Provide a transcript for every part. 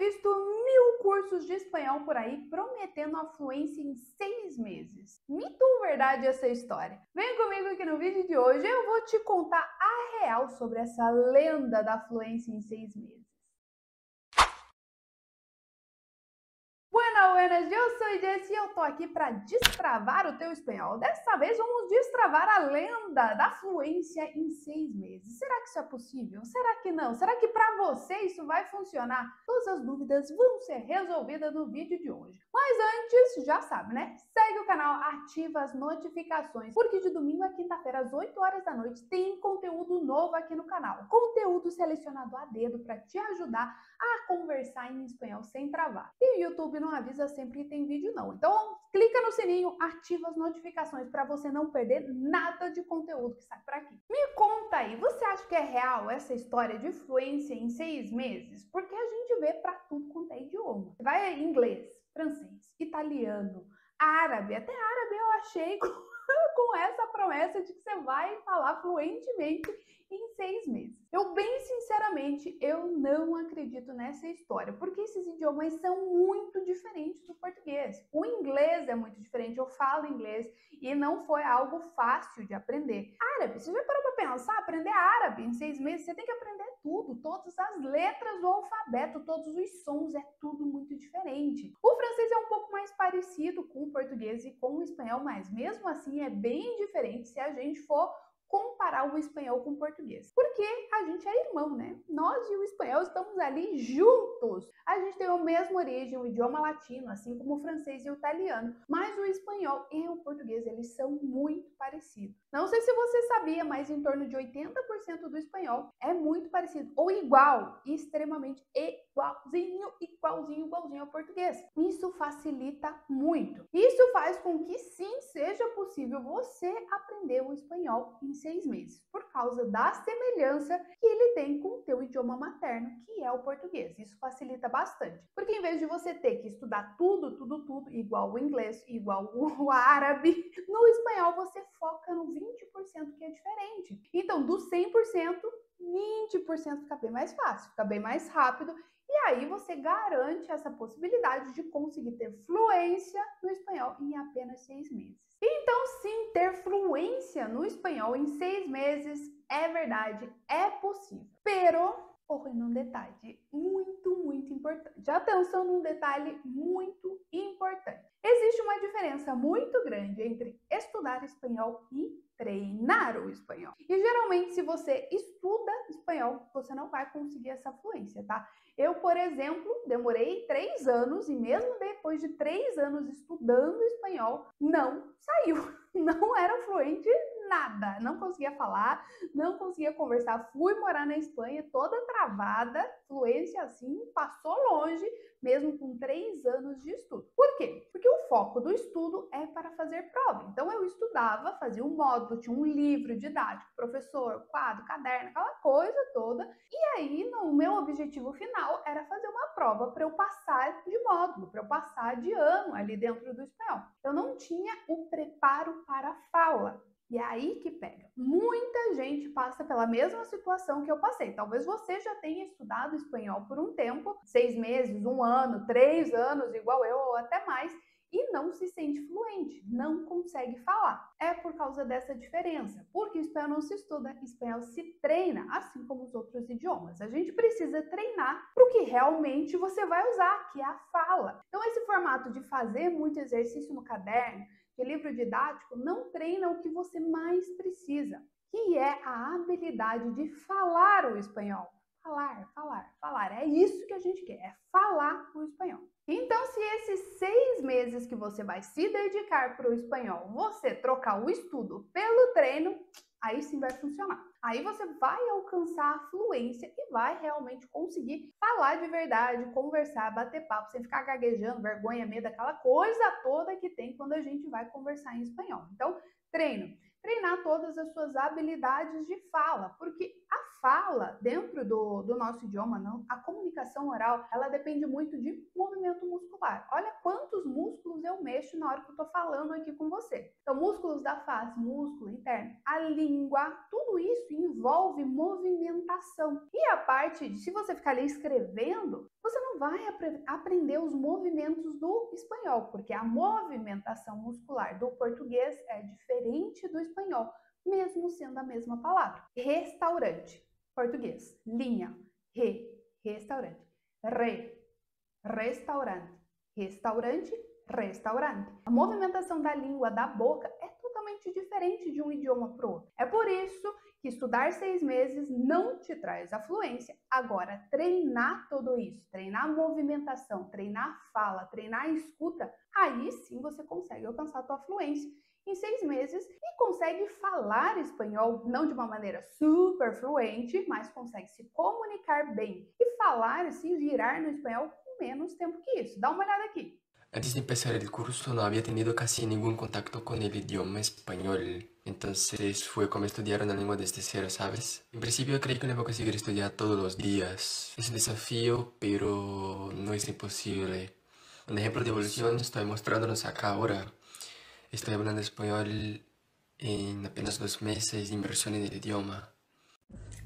visto 1000 cursos de espanhol por aí prometendo a fluência em 6 meses. Mito ou verdade essa história? Vem comigo aqui no vídeo de hoje, eu vou te contar a real sobre essa lenda da fluência em 6 meses. Buenas, eu sou Jessie e eu tô aqui para destravar o teu espanhol. Dessa vez vamos destravar a lenda da fluência em 6 meses. Será que isso é possível? Será que não? Será que para você isso vai funcionar? Todas as dúvidas vão ser resolvidas no vídeo de hoje. Mas antes, já sabe, né? Segue o canal, ativa as notificações, porque de domingo a quinta-feira às 8 horas da noite tem conteúdo novo aqui no canal. Conteúdo selecionado a dedo para te ajudar a conversar em espanhol sem travar. E o YouTube não avisa sempre que tem vídeo não. Então clica no sininho, ativa as notificações para você não perder nada de conteúdo que sai por aqui. Me conta aí, você acha que é real essa história de fluência em 6 meses? Porque a gente vê para tudo quanto é idioma. Vai inglês, francês, italiano, árabe, até árabe eu achei com essa promessa de que você vai falar fluentemente em 6 meses. Eu, bem sinceramente, eu não acredito nessa história, porque esses idiomas são muito diferentes do português. O inglês é muito diferente, eu falo inglês e não foi algo fácil de aprender. Árabe, você já parou para pensar? Aprender árabe em 6 meses, você tem que aprender tudo, todas as letras do alfabeto, todos os sons, é tudo muito diferente. O francês é um pouco mais parecido com o português e com o espanhol, mas mesmo assim é bem diferente se a gente for comparar o espanhol com o português. Porque a gente é irmão, né? Nós e o espanhol estamos ali juntos. A gente tem a mesma origem, o idioma latino, assim como o francês e o italiano. Mas o espanhol e o português, eles são muito parecidos. Não sei se você sabia, mas em torno de 80% do espanhol é muito parecido. Ou igual, extremamente igualzinho ao português. Isso facilita muito. Isso faz com que sim, seja possível você aprender o espanhol em 6 meses, por causa da semelhança que ele tem com o teu idioma materno, que é o português. Isso facilita bastante, porque em vez de você ter que estudar tudo, igual o inglês, igual o árabe, no espanhol você foca no 20% que é diferente. Então, do 100%, 20% fica bem mais fácil, fica bem mais rápido, e aí você garante essa possibilidade de conseguir ter fluência no espanhol em apenas 6 meses. Então, sim, ter fluência no espanhol em 6 meses é verdade, é possível. Pero, ojo num detalhe muito importante. Atenção num detalhe muito importante. Existe uma diferença muito grande entre estudar espanhol e treinar o espanhol. E geralmente, se você estuda espanhol, você não vai conseguir essa fluência, tá? Eu, por exemplo, demorei 3 anos e mesmo depois de 3 anos estudando espanhol, não saiu. Não era fluente nada. Não conseguia falar, não conseguia conversar. Fui morar na Espanha toda travada, fluência assim, passou longe, mesmo com 3 anos de estudo. Por quê? Porque o foco do estudo é para fazer prova. Então eu estudava, fazia um módulo, tinha um livro didático, professor, quadro, caderno, aquela coisa toda. E aí, no meu objetivo final era fazer uma prova para eu passar de módulo, para eu passar de ano ali dentro do espanhol. Eu não tinha o preparo para a fala. E é aí que pega. Muita gente passa pela mesma situação que eu passei. Talvez você já tenha estudado espanhol por um tempo, 6 meses, 1 ano, 3 anos, igual eu, ou até mais, e não se sente fluente, não consegue falar. É por causa dessa diferença, porque espanhol não se estuda, espanhol se treina, assim como os outros idiomas. A gente precisa treinar para o que realmente você vai usar, que é a fala. Então, esse formato de fazer muito exercício no caderno, de livro didático, não treina o que você mais precisa, que é a habilidade de falar o espanhol. Falar. É isso que a gente quer, é falar o espanhol. Então, se esses 6 meses que você vai se dedicar para o espanhol, você trocar o estudo pelo treino, aí sim vai funcionar. Aí você vai alcançar a fluência e vai realmente conseguir falar de verdade, conversar, bater papo, sem ficar gaguejando, vergonha, medo, aquela coisa toda que tem quando a gente vai conversar em espanhol. Então, treino. Treinar todas as suas habilidades de fala, porque a fala dentro do nosso idioma, não, a comunicação oral, ela depende muito de movimento muscular. Olha quantos músculos eu mexo na hora que eu tô falando aqui com você. Então, músculos da face, músculo interno, a língua, tudo isso envolve movimentação. E a parte de, se você ficar ali escrevendo, você não vai aprender os movimentos do espanhol, porque a movimentação muscular do português é diferente do espanhol, mesmo sendo a mesma palavra. Restaurante, português, linha, restaurante, restaurante, restaurante, restaurante. A movimentação da língua, da boca, é totalmente diferente de um idioma para o outro. É por isso que estudar 6 meses não te traz a fluência. Agora, treinar tudo isso, treinar a movimentação, treinar a fala, treinar a escuta, aí sim você consegue alcançar a tua fluência em 6 meses e consegue falar espanhol, não de uma maneira super fluente, mas consegue se comunicar bem e falar, se virar no espanhol com menos tempo que isso. Dá uma olhada aqui. Antes de empezar el curso no había tenido casi ningún contacto con el idioma español, entonces fue como estudiar una lengua desde cero, ¿sabes? En principio creí que no iba a conseguir estudiar todos los días. Es un desafío, pero no es imposible. Un ejemplo de evolución estoy mostrándonos acá ahora. Estoy hablando español en apenas 2 meses de inversión en el idioma.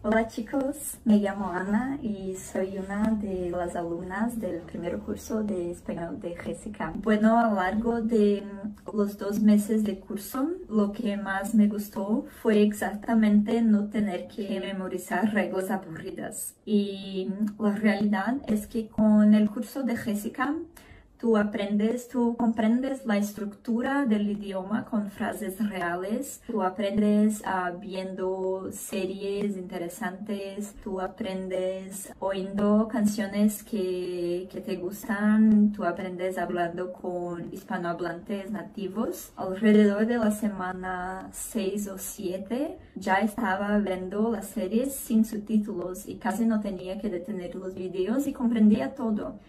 Hola chicos, me llamo Ana y soy una de las alumnas del primer curso de español de Jessica. Bueno, a lo largo de los 2 meses de curso, lo que más me gustó fue exactamente no tener que memorizar reglas aburridas. Y la realidad es que con el curso de Jessica, tú comprendes la estructura del idioma con frases reales, tú aprendes viendo series interesantes, tú aprendes oyendo canciones que te gustan, tú aprendes hablando con hispanohablantes nativos. Alrededor de la semana 6 o 7 ya estaba viendo las series sin subtítulos y casi no tenía que detener los videos y comprendía todo.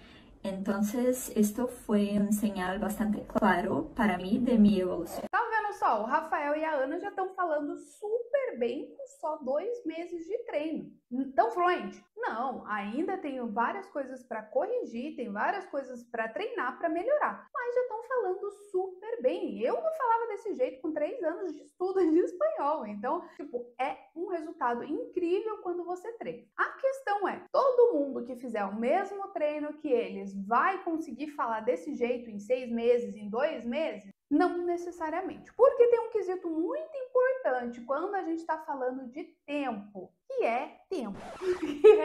Entonces, esto fue un señal bastante claro para mí de mi evolución. Tá vendo só? O Rafael e a Ana já estão falando super bem com só 2 meses de treino. Tão fluente? Não, ainda tenho várias coisas para corrigir, tem várias coisas para treinar, para melhorar. Mas já estão falando super bem. Eu não falava desse jeito com 3 anos de estudo de espanhol. Então, tipo, é um resultado incrível quando você treina. A questão é, todo mundo que fizer o mesmo treino que eles vai conseguir falar desse jeito em 6 meses, em 2 meses? Não necessariamente, porque tem um quesito muito importante quando a gente está falando de tempo, que é tempo, que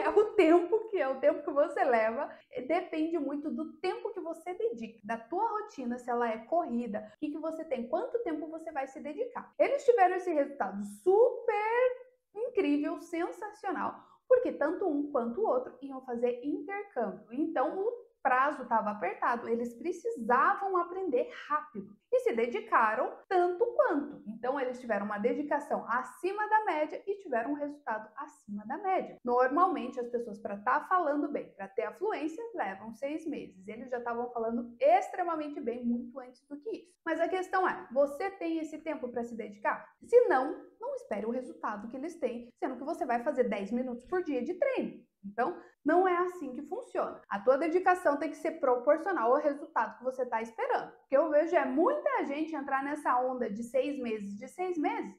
é o tempo que você leva, depende muito do tempo que você dedica, da tua rotina, se ela é corrida, o que você tem, quanto tempo você vai se dedicar. Eles tiveram esse resultado super incrível, sensacional, porque tanto um quanto o outro iam fazer intercâmbio, então o prazo estava apertado, eles precisavam aprender rápido e se dedicaram tanto quanto. Então, eles tiveram uma dedicação acima da média e tiveram um resultado acima da média. Normalmente, as pessoas, para estar falando bem, para ter a fluência, levam 6 meses. Eles já estavam falando extremamente bem, muito antes do que isso. Mas a questão é, você tem esse tempo para se dedicar? Se não, não espere o resultado que eles têm, sendo que você vai fazer 10 minutos por dia de treino. Então, não é assim que funciona. A tua dedicação tem que ser proporcional ao resultado que você está esperando. O que eu vejo é muita gente entrar nessa onda de 6 meses,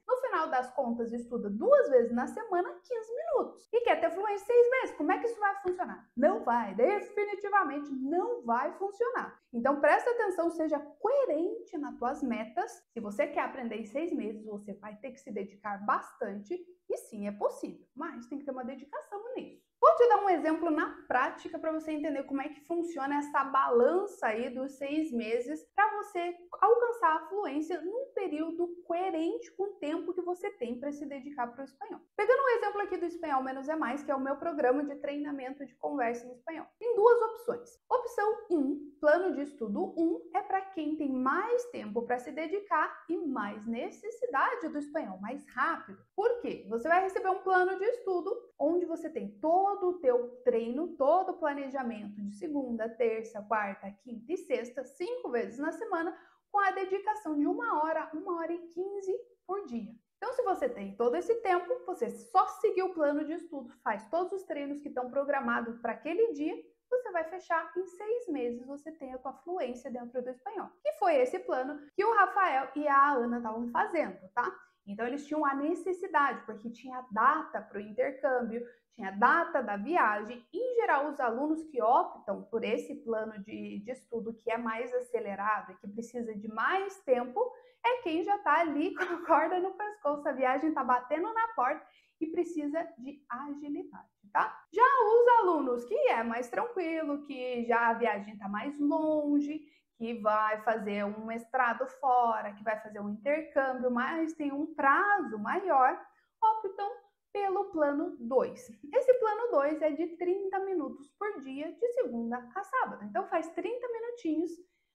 no final das contas estuda 2 vezes na semana, 15 minutos. E quer ter fluência 6 meses. Como é que isso vai funcionar? Não vai, definitivamente não vai funcionar. Então, presta atenção, seja coerente nas tuas metas. Se você quer aprender em 6 meses, você vai ter que se dedicar bastante. E sim, é possível, mas tem que ter uma dedicação nisso. Vou te dar um exemplo na prática para você entender como é que funciona essa balança aí dos 6 meses para você alcançar a fluência num período coerente com o tempo que você tem para se dedicar para o espanhol. Pegando um exemplo aqui do Espanhol Menos é Mais, que é o meu programa de treinamento de conversa em espanhol. Tem 2 opções. Opção 1, plano de estudo 1, é para quem tem mais tempo para se dedicar e mais necessidade do espanhol, mais rápido. Por quê? Você vai receber um plano de estudo onde você tem todo o teu treino, todo o planejamento de segunda, terça, quarta, quinta e sexta, 5 vezes na semana, com a dedicação de 1 hora, 1h15 por dia. Então, se você tem todo esse tempo, você só seguir o plano de estudo, faz todos os treinos que estão programados para aquele dia, você vai fechar em 6 meses, você tem a tua fluência dentro do espanhol. E foi esse plano que o Rafael e a Ana estavam fazendo, tá? Então, eles tinham a necessidade, porque tinha data para o intercâmbio, tinha data da viagem. Em geral, os alunos que optam por esse plano de estudo que é mais acelerado e que precisa de mais tempo, é quem já está ali com a corda no pescoço, a viagem está batendo na porta e precisa de agilidade, tá? Já os alunos que é mais tranquilo, que já a viagem está mais longe, que vai fazer um mestrado fora, que vai fazer um intercâmbio, mas tem um prazo maior, optam pelo plano 2. Esse plano 2 é de 30 minutos por dia, de segunda a sábado. Então faz 30 minutinhos,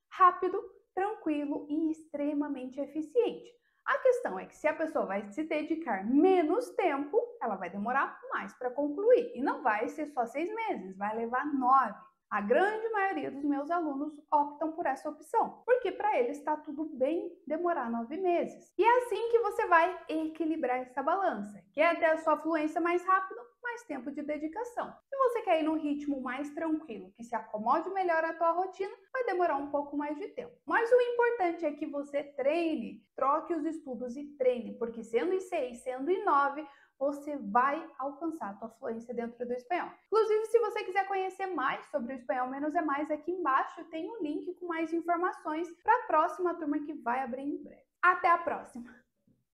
rápido, tranquilo e extremamente eficiente. A questão é que se a pessoa vai se dedicar menos tempo, ela vai demorar mais para concluir. E não vai ser só 6 meses, vai levar 9. A grande maioria dos meus alunos optam por essa opção, porque para eles está tudo bem demorar 9 meses. E é assim que você vai equilibrar essa balança. Quer ter a sua fluência mais rápido, mais tempo de dedicação. Se você quer ir num ritmo mais tranquilo, que se acomode melhor à tua rotina, vai demorar um pouco mais de tempo. Mas o importante é que você treine, troque os estudos e treine, porque sendo em 6, sendo em 9, você vai alcançar a tua fluência dentro do espanhol. Inclusive, se você quiser conhecer mais sobre o espanhol menos é mais, aqui embaixo tem um link com mais informações para a próxima turma que vai abrir em breve. Até a próxima!